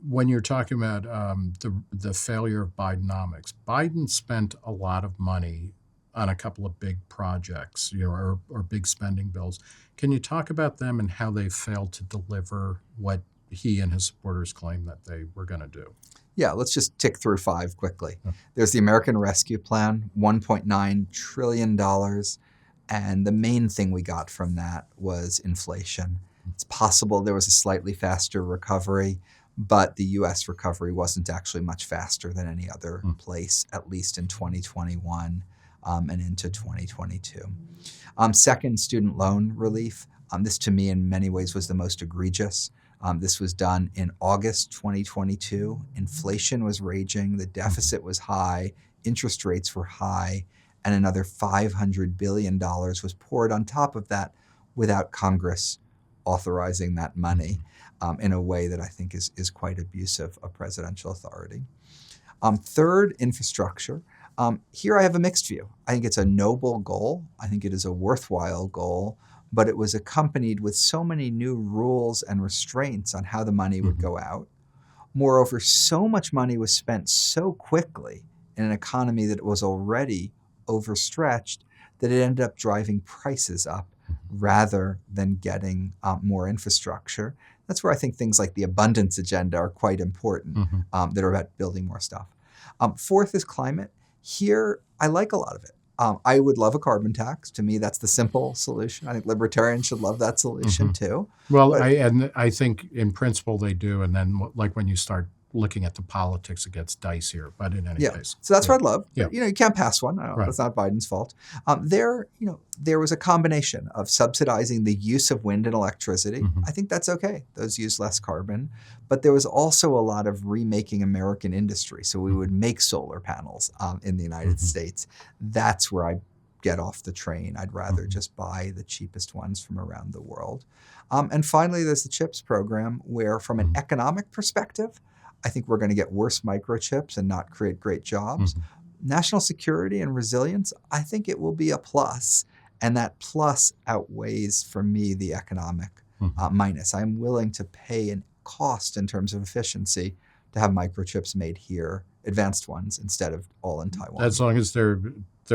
when you're talking about the failure of Bidenomics, Biden spent a lot of money on a couple of big projects, or big spending bills. Can you talk about them and how they failed to deliver what he and his supporters claimed that they were going to do? Yeah, let's just tick through 5 quickly. There's the American Rescue Plan, $1.9 trillion. And the main thing we got from that was inflation. It's possible there was a slightly faster recovery, but the U.S. recovery wasn't actually much faster than any other place, at least in 2021 and into 2022. Second, student loan relief. This, to me, in many ways was the most egregious. This was done in August 2022. Inflation was raging. The deficit was high. Interest rates were high. And another $500 billion was poured on top of that without Congress authorizing that money in a way that I think is quite abusive of presidential authority. Third, infrastructure. Here I have a mixed view. I think it's a noble goal. I think it is a worthwhile goal, but it was accompanied with so many new rules and restraints on how the money would go out. Moreover, so much money was spent so quickly in an economy that was already overstretched that it ended up driving prices up rather than getting more infrastructure. That's where I think things like the abundance agenda are quite important, that are about building more stuff. Fourth is climate. Here, I like a lot of it. I would love a carbon tax. To me, that's the simple solution. I think libertarians should love that solution too. Well, I think in principle they do, and then like when you start looking at the politics, it gets dicier. But in any case, so that's what I'd love. Yeah. But, you can't pass one. That's not Biden's fault. There was a combination of subsidizing the use of wind and electricity. I think that's okay. Those use less carbon. But there was also a lot of remaking American industry. So we would make solar panels in the United States. That's where I get off the train. I'd rather just buy the cheapest ones from around the world. And finally, there's the CHIPS program, where from an economic perspective, I think we're going to get worse microchips and not create great jobs. National security and resilience, I think it will be a plus. And that plus outweighs, for me, the economic minus. I'm willing to pay a cost in terms of efficiency to have microchips made here, advanced ones, instead of all in Taiwan. As long as they're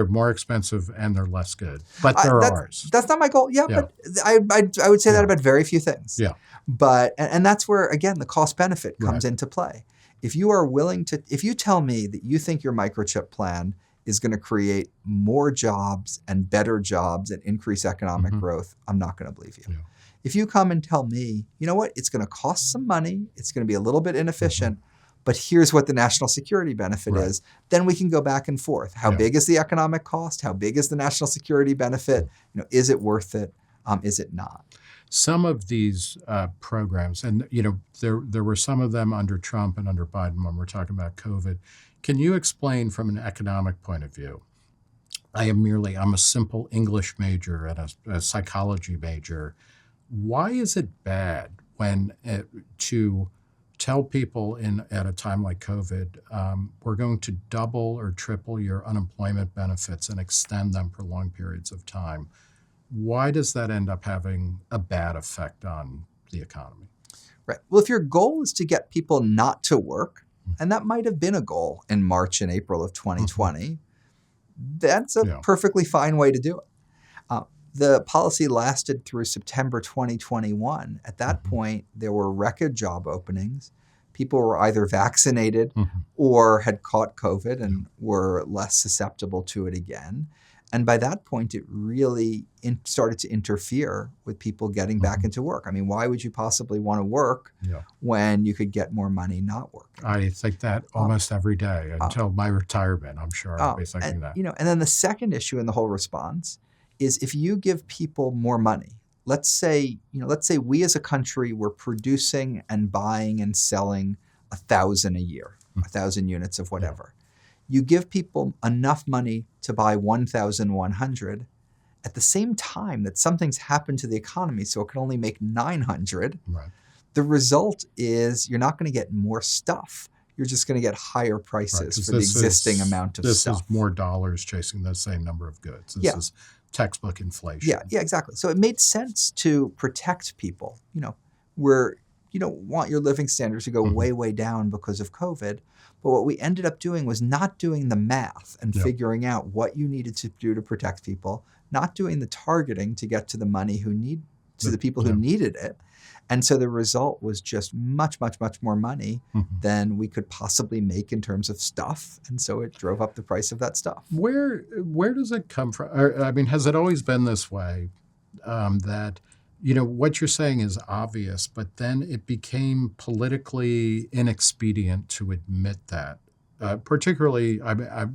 more expensive and they're less good. But they're ours. That's not my goal. But I would say that about very few things. But and that's where, again, the cost benefit comes into play. If you are willing to, if you tell me that you think your microchip plan is going to create more jobs and better jobs and increase economic growth, I'm not going to believe you. If you come and tell me, you know what, it's going to cost some money, it's going to be a little bit inefficient, but here's what the national security benefit is, then we can go back and forth. How big is the economic cost? How big is the national security benefit? Is it worth it? Is it not? Some of these programs, and there were some of them under Trump and under Biden when we're talking about COVID. Can you explain from an economic point of view? I'm a simple English major and a psychology major. Why is it bad when to tell people at a time like COVID, we're going to double or triple your unemployment benefits and extend them for long periods of time? Why does that end up having a bad effect on the economy? Right. Well, if your goal is to get people not to work, and that might have been a goal in March and April of 2020, that's a perfectly fine way to do it. The policy lasted through September 2021. At that point, there were record job openings. People were either vaccinated or had caught COVID and were less susceptible to it again. And by that point, it really started to interfere with people getting back into work. I mean, why would you possibly want to work when you could get more money not working? I think that almost every day until my retirement. I'm sure I'll be thinking that. And then the second issue in the whole response is if you give people more money. Let's say we as a country were producing and buying and selling 1,000 a year, 1,000 units of whatever. You give people enough money to buy 1,100 at the same time that something's happened to the economy, so it can only make 900. Right. The result is you're not going to get more stuff. You're just going to get higher prices for the existing amount of stuff. This is more dollars chasing the same number of goods. This is textbook inflation. Yeah, exactly. So it made sense to protect people. Where you don't want your living standards to go way, way down because of COVID. But what we ended up doing was not doing the math and figuring out what you needed to do to protect people, not doing the targeting to get to the money to the people who needed it. And so the result was just much, much, much more money than we could possibly make in terms of stuff. And so it drove up the price of that stuff. Where does it come from? I mean, has it always been this way, that, what you're saying is obvious, but then it became politically inexpedient to admit that, particularly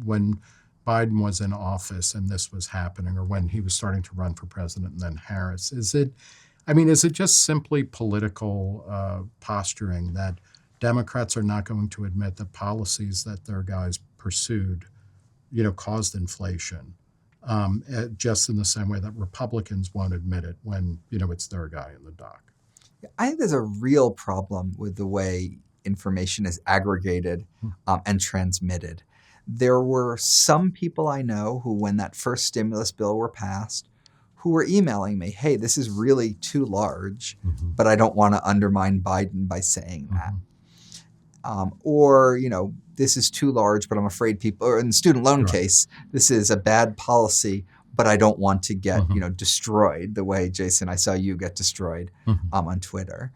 when Biden was in office and this was happening, or when he was starting to run for president and then Harris? Is it just simply political posturing that Democrats are not going to admit that policies that their guys pursued, caused inflation, just in the same way that Republicans won't admit it when, it's their guy in the dock? I think there's a real problem with the way information is aggregated and transmitted. There were some people I know who, when that first stimulus bill were passed, who were emailing me, hey, this is really too large, but I don't want to undermine Biden by saying that. Or, this is too large, but I'm afraid people, or in the student loan case, this is a bad policy, but I don't want to get, destroyed the way, Jason, I saw you get destroyed on Twitter.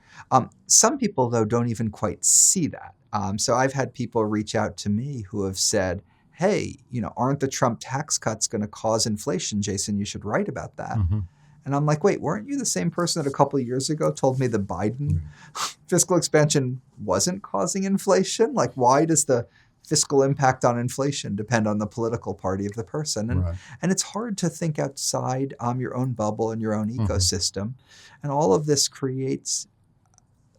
Some people, though, don't even quite see that. So I've had people reach out to me who have said, hey, aren't the Trump tax cuts going to cause inflation? Jason, you should write about that. And I'm like, wait, weren't you the same person that a couple of years ago told me the Biden fiscal expansion wasn't causing inflation? Like, why does the fiscal impact on inflation depend on the political party of the person? And it's hard to think outside your own bubble and your own ecosystem. And all of this creates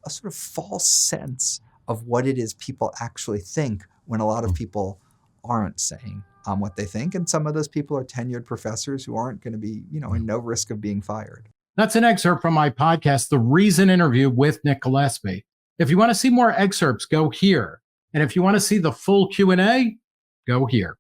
a sort of false sense of what it is people actually think when a lot of people aren't saying what they think. And some of those people are tenured professors who aren't going to be, in no risk of being fired. That's an excerpt from my podcast, The Reason interview with Nick Gillespie. If you want to see more excerpts, go here. And if you want to see the full Q&A, go here.